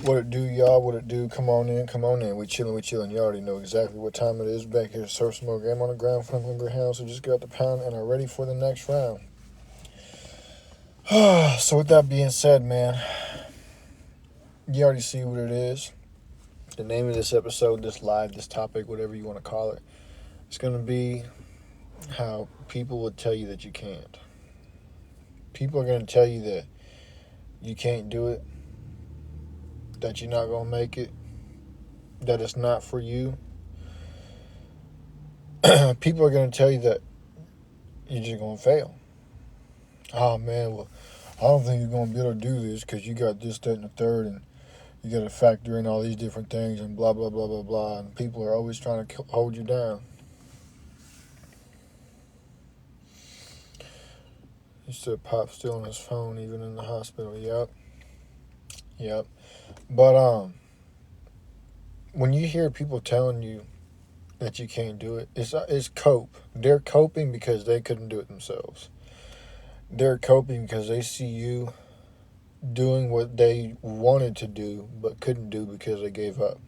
What it do, y'all? What it do? Come on in, come on in. We chilling, we chilling. You already know exactly what time it is. Back here, Surf Smoke. I'm on the ground, Franklin Greyhound. So just got the pound and are ready for the next round. So with that being said, man, you already see what it is. The name of this episode, this live, this topic, whatever you want to call it, it's gonna be how people would tell you that you can't. People are gonna tell you that you can't do it, that you're not gonna make it, that it's not for you. People are gonna tell you that you're just gonna fail. Oh man, well, I don't think you're gonna be able to do this because you got this, that, and the third, and you got to factor in all these different things and blah blah blah blah blah. And people are always trying to hold you down. He said Pop's still on his phone even in the hospital. Yep. But when you hear people telling you that you can't do it, it's cope. They're coping because they couldn't do it themselves. They're coping because they see you doing what they wanted to do but couldn't do because they gave up.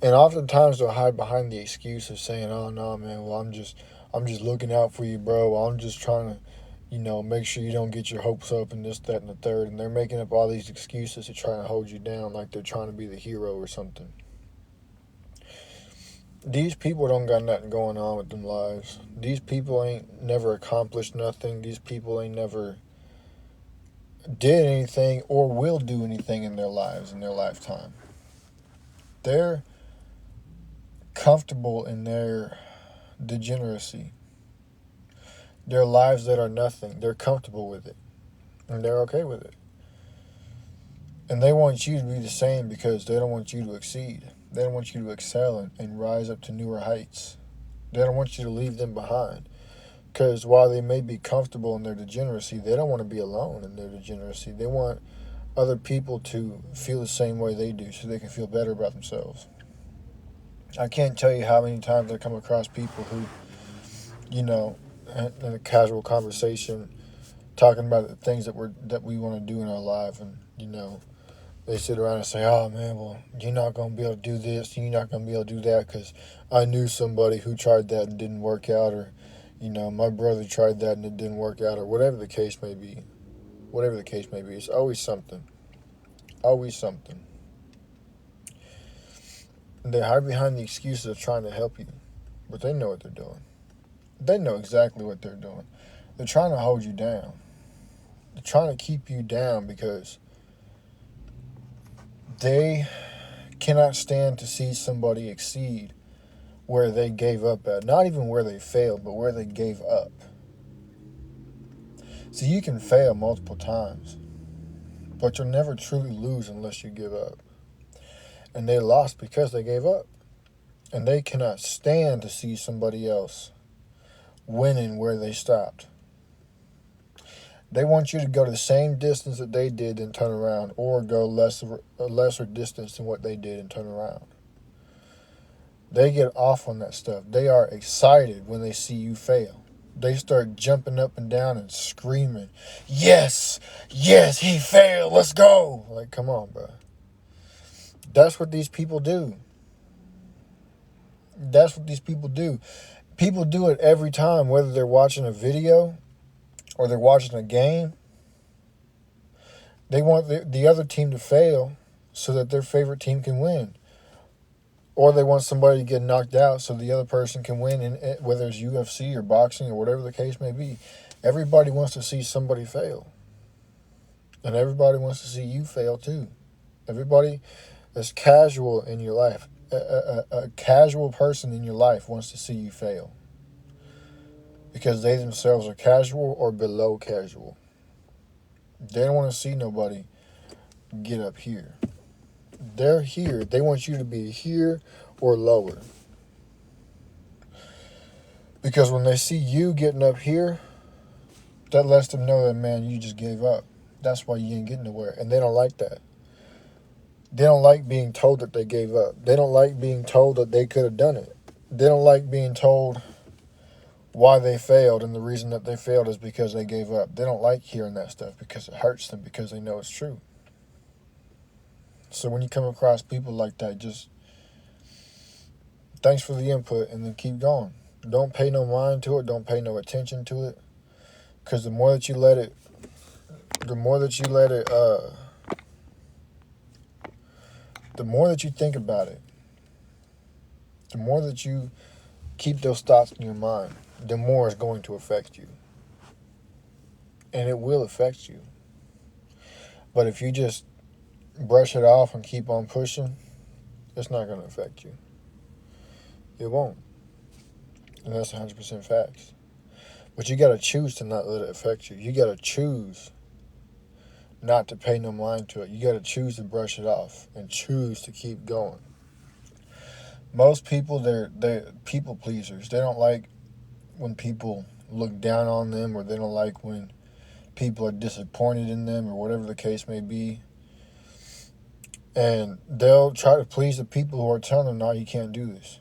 And oftentimes they'll hide behind the excuse of saying, "Oh no, man, well I'm just looking out for you, bro. I'm just trying to, make sure you don't get your hopes up and this, that, and the third." And they're making up all these excuses to try and hold you down like they're trying to be the hero or something. These people don't got nothing going on with them lives. These people ain't never accomplished nothing. These people ain't never did anything or will do anything in their lives, in their lifetime. They're comfortable in their degeneracy. Their lives that are nothing. They're comfortable with it. And they're okay with it. And they want you to be the same because they don't want you to exceed. They don't want you to excel and rise up to newer heights. They don't want you to leave them behind. Because while they may be comfortable in their degeneracy, they don't want to be alone in their degeneracy. They want other people to feel the same way they do so they can feel better about themselves. I can't tell you how many times I come across people who, in a casual conversation, talking about the things that we want to do in our life, and they sit around and say, "Oh man, well you're not gonna be able to do this, you're not gonna be able to do that because I knew somebody who tried that and didn't work out, or my brother tried that and it didn't work out," or whatever the case may be. Whatever the case may be, it's always something. Always something. And they hide behind the excuses of trying to help you, but they know what they're doing. They know exactly what they're doing. They're trying to hold you down. They're trying to keep you down because they cannot stand to see somebody exceed where they gave up at. Not even where they failed, but where they gave up. So you can fail multiple times, but you'll never truly lose unless you give up. And they lost because they gave up. And they cannot stand to see somebody else winning where they stopped. They want you to go the same distance that they did and turn around, or go a lesser distance than what they did and turn around. They get off on that stuff. They are excited when they see you fail. They start jumping up and down and screaming, "Yes, yes, he failed, let's go." Like, come on, bro. That's what these people do. That's what these people do. People do it every time, whether they're watching a video or they're watching a game. They want the other team to fail so that their favorite team can win. Or they want somebody to get knocked out so the other person can win, whether it's UFC or boxing or whatever the case may be. Everybody wants to see somebody fail. And everybody wants to see you fail too. Everybody that's casual in your life, a casual person in your life wants to see you fail. Because they themselves are casual or below casual. They don't want to see nobody get up here. They're here. They want you to be here or lower. Because when they see you getting up here, that lets them know that, man, you just gave up. That's why you ain't getting nowhere. And they don't like that. They don't like being told that they gave up. They don't like being told that they could have done it. They don't like being told why they failed, and the reason that they failed is because they gave up. They don't like hearing that stuff because it hurts them, because they know it's true. So when you come across people like that, just thanks for the input and then keep going. Don't pay no mind to it. Don't pay no attention to it. Because the more that you let it, the more that you let it, the more that you think about it, the more that you keep those thoughts in your mind, the more it's going to affect you. And it will affect you. But if you just brush it off and keep on pushing, it's not going to affect you. It won't. And that's 100% facts. But you got to choose to not let it affect you. You got to choose not to pay no mind to it. You got to choose to brush it off and choose to keep going. Most people, they're people pleasers. They don't like when people look down on them, or they don't like when people are disappointed in them, or whatever the case may be. And they'll try to please the people who are telling them, no, you can't do this.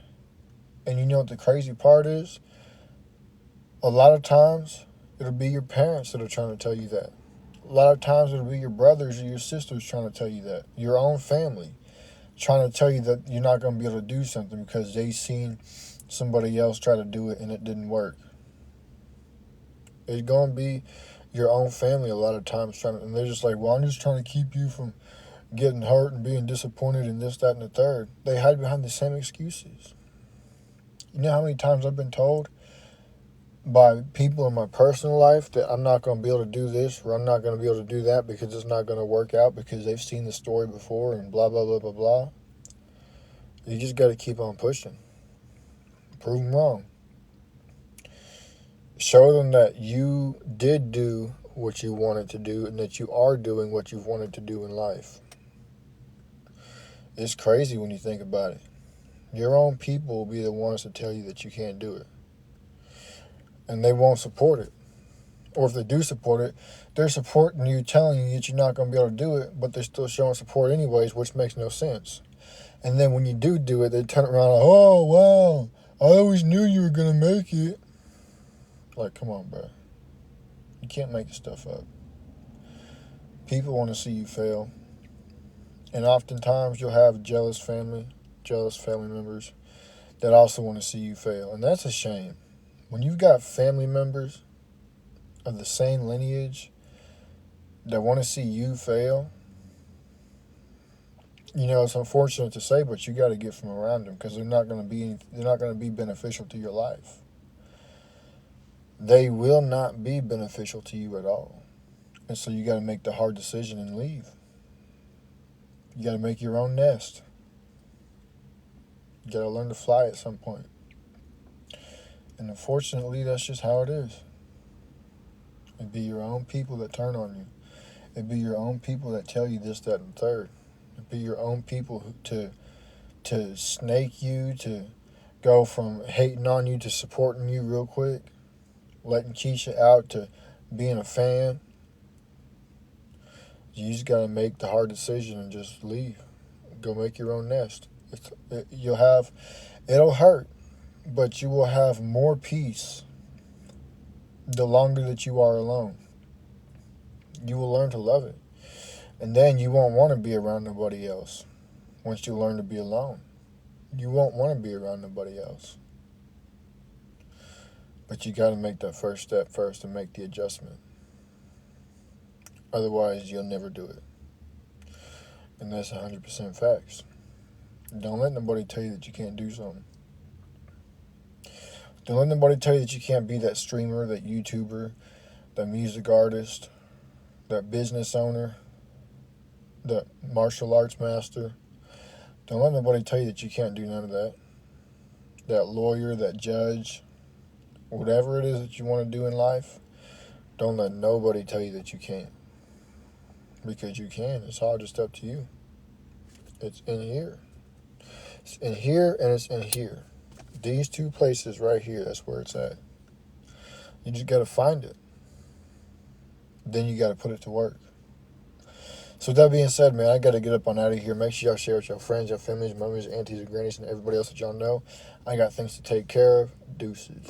And you know what the crazy part is? A lot of times, it'll be your parents that are trying to tell you that. A lot of times, it'll be your brothers or your sisters trying to tell you that. Your own family trying to tell you that you're not going to be able to do something because they seen somebody else try to do it and it didn't work. It's going to be your own family a lot of times trying to, and they're just like, well, I'm just trying to keep you from getting hurt and being disappointed in this, that, and the third. They hide behind the same excuses. You know how many times I've been told by people in my personal life that I'm not going to be able to do this, or I'm not going to be able to do that because it's not going to work out because they've seen the story before and blah, blah, blah, blah, blah. You just got to keep on pushing. Prove them wrong. Show them that you did do what you wanted to do and that you are doing what you've wanted to do in life. It's crazy when you think about it. Your own people will be the ones to tell you that you can't do it. And they won't support it. Or if they do support it, they're supporting you, telling you that you're not going to be able to do it, but they're still showing support anyways, which makes no sense. And then when you do it, they turn around like, oh, wow, I always knew you were going to make it. Like, come on, bro. You can't make this stuff up. People want to see you fail. And oftentimes you'll have jealous family members that also want to see you fail. And that's a shame. When you've got family members of the same lineage that want to see you fail, you know, it's unfortunate to say, but you got to get from around them because they're not going to be beneficial to your life. They will not be beneficial to you at all. And so you got to make the hard decision and leave. You got to make your own nest. You got to learn to fly at some point. And unfortunately, that's just how it is. It'd be your own people that turn on you. It'd be your own people that tell you this, that, and third. It'd be your own people to snake you, to go from hating on you to supporting you real quick, letting Keisha out to being a fan. You just got to make the hard decision and just leave. Go make your own nest. It'll hurt, but you will have more peace the longer that you are alone. You will learn to love it. And then you won't want to be around nobody else once you learn to be alone. You won't want to be around nobody else. But you got to make that first step first and make the adjustment. Otherwise, you'll never do it. And that's 100% facts. Don't let nobody tell you that you can't do something. Don't let nobody tell you that you can't be that streamer, that YouTuber, that music artist, that business owner, that martial arts master. Don't let nobody tell you that you can't do none of that. That lawyer, that judge, whatever it is that you want to do in life, don't let nobody tell you that you can't. Because you can. It's all just up to you. It's in here. It's in here and it's in here. These two places right here, that's where it's at. You just got to find it. Then you got to put it to work. So with that being said, man, I got to get up on out of here. Make sure y'all share with your friends, your families, mommies, aunties, and grannies, and everybody else that y'all know. I got things to take care of. Deuces.